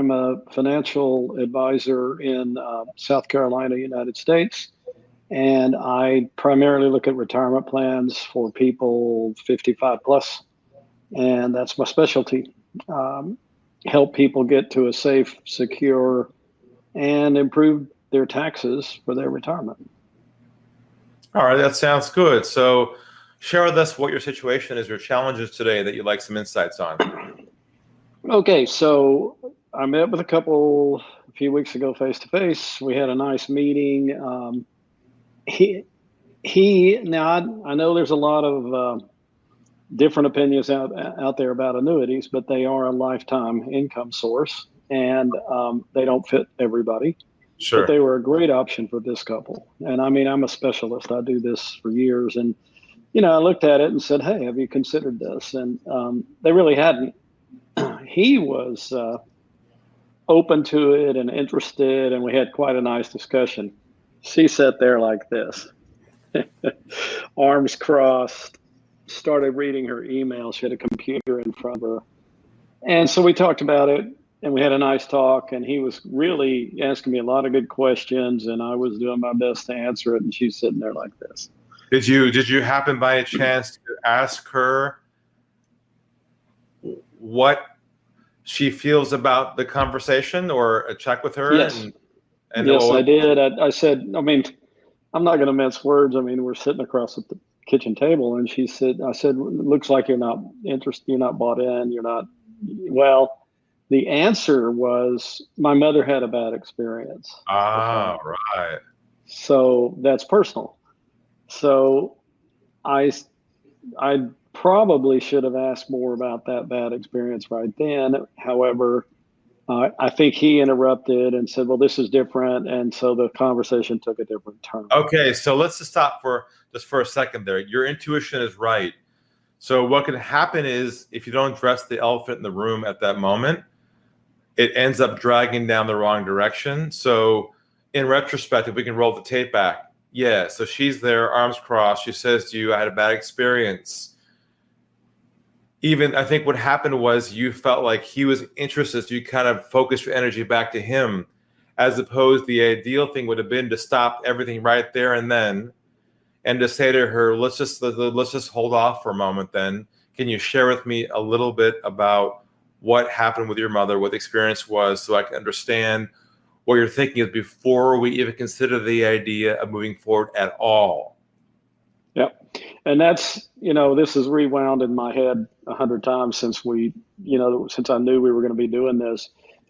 I'm a financial advisor in South Carolina, United States. And I primarily look at retirement plans for people 55 plus. And that's my specialty. Help people get to a safe, secure, and improve their taxes for their retirement. All right, that sounds good. So share with us what your situation is, your challenges today that you'd like some insights on. Okay, so I met with a few weeks ago face-to-face. We had a nice meeting. Now I know there's a lot of different opinions out there about annuities, but they are a lifetime income source, and they don't fit everybody. Sure. But they were a great option for this couple. And I mean, I'm a specialist. I do this for years. And, I looked at it and said, hey, have you considered this? And they really hadn't. He was open to it and interested, and we had quite a nice discussion. She sat there like this, arms crossed, started reading her email. She had a computer in front of her. And so we talked about it, and we had a nice talk, and he was really asking me a lot of good questions, and I was doing my best to answer it, and she's sitting there like this. Did you happen by a chance to ask her what she feels about the conversation, or check with her? Yes, yes, I did. I said, I mean, I'm not going to mince words. I mean, we're sitting across at the kitchen table, and I said, looks like you're not interested, you're not bought in, you're not, well, the answer was my mother had a bad experience. Ah, right. So that's personal. So I probably should have asked more about that bad experience right then. However, I think he interrupted and said, well, this is different. And so the conversation took a different turn. Okay, so let's just stop for a second there. Your intuition is right. So what can happen is if you don't address the elephant in the room at that moment, it ends up dragging down the wrong direction. So in retrospect, if we can roll the tape back, yeah, so she's there, arms crossed. She says to you, I had a bad experience. Even I think what happened was you felt like he was interested, so you kind of focused your energy back to him, as opposed the ideal thing would have been to stop everything right there and then and to say to her, let's just hold off for a moment then. Can you share with me a little bit about what happened with your mother, what the experience was, so I can understand what you're thinking is before we even consider the idea of moving forward at all? Yep. And that's, this is rewound in my head 100 times since since I knew we were going to be doing this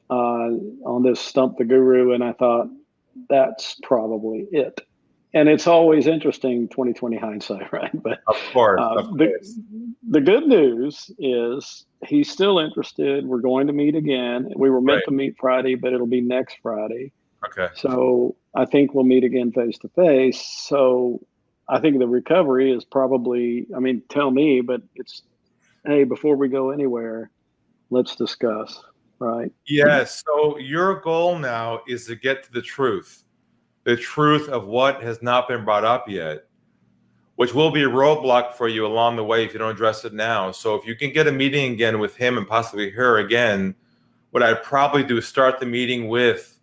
on this Stump the Guru. And I thought that's probably it. And it's always interesting, 20/20 hindsight, right? But of course. The good news is he's still interested. We're going to meet again. We were meant to meet Friday, but it'll be next Friday. Okay. So I think we'll meet again face to face. So I think the recovery is probably, I mean, tell me, but it's, hey, before we go anywhere, let's discuss, right? Yes. So your goal now is to get to the truth of what has not been brought up yet, which will be a roadblock for you along the way if you don't address it now. So if you can get a meeting again with him and possibly her again, what I'd probably do is start the meeting with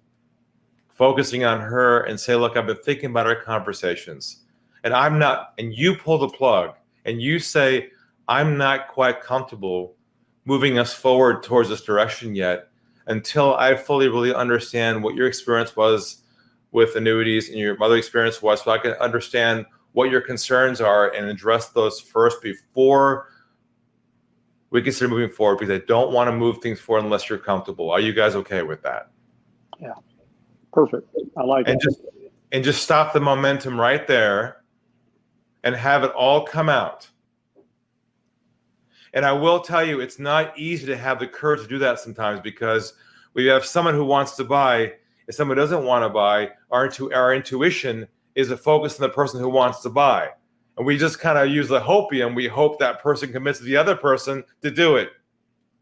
focusing on her and say, look, I've been thinking about our conversations. And you pull the plug and you say, I'm not quite comfortable moving us forward towards this direction yet until I fully really understand what your experience was with annuities and your mother experience was, so I can understand what your concerns are and address those first before we consider moving forward, because I don't want to move things forward unless you're comfortable. Are you guys okay with that? Yeah. Perfect. I like it. And just stop the momentum right there and have it all come out. And I will tell you, it's not easy to have the courage to do that sometimes, because we have someone who wants to buy and someone who doesn't want to buy. Our intuition is to focus on the person who wants to buy. And we just kind of use the hopium. We hope that person convinces the other person to do it.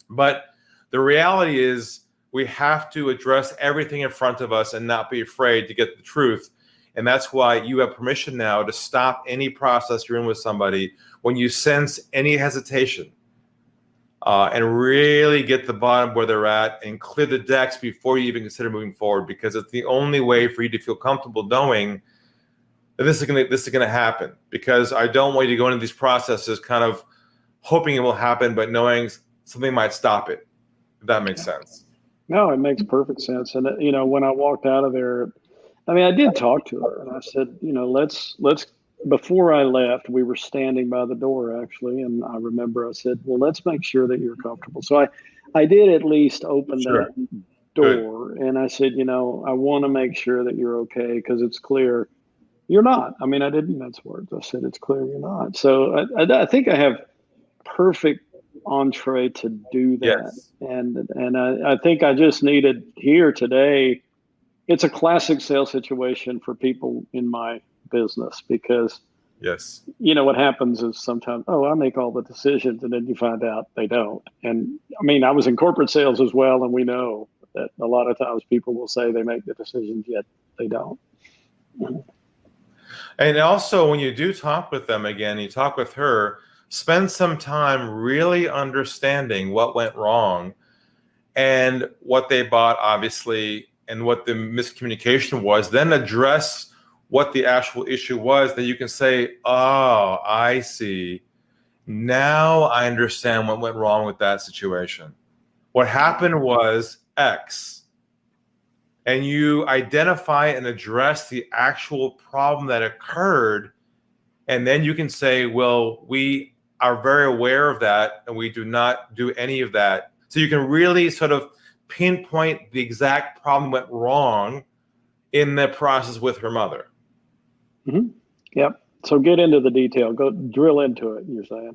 But the reality is we have to address everything in front of us and not be afraid to get the truth. And that's why you have permission now to stop any process you're in with somebody when you sense any hesitation. and really get the bottom where they're at and clear the decks before you even consider moving forward, because it's the only way for you to feel comfortable knowing that this is gonna happen. Because I don't want you to go into these processes kind of hoping it will happen, but knowing something might stop it, if that makes sense. No, it makes perfect sense. And you know, when I walked out of there, I mean, I did talk to her, and I said, you know, let's. Before I left, we were standing by the door actually, and I remember I said, well, let's make sure that you're comfortable. So I did at least open Sure. that door, and I said, you know, I want to make sure that you're okay, because it's clear you're not. I mean, I didn't mince words. I said it's clear you're not. So I think I have perfect entree to do that. Yes. And I think I just needed here today. It's a classic sales situation for people in my business, because Yes. you know what happens is sometimes, oh, I make all the decisions, and then you find out they don't. And I mean, I was in corporate sales as well, and we know that a lot of times people will say they make the decisions, yet they don't. And also, when you do talk with them again, you talk with her, spend some time really understanding what went wrong and what they bought, obviously, and what the miscommunication was. Then address what the actual issue was. Then you can say, oh, I see. Now I understand what went wrong with that situation. What happened was X. And you identify and address the actual problem that occurred. And then you can say, well, we are very aware of that, and we do not do any of that. So you can really sort of pinpoint the exact problem went wrong in the process with her mother. Mm-hmm. Yep. So get into the detail. Go drill into it, you're saying.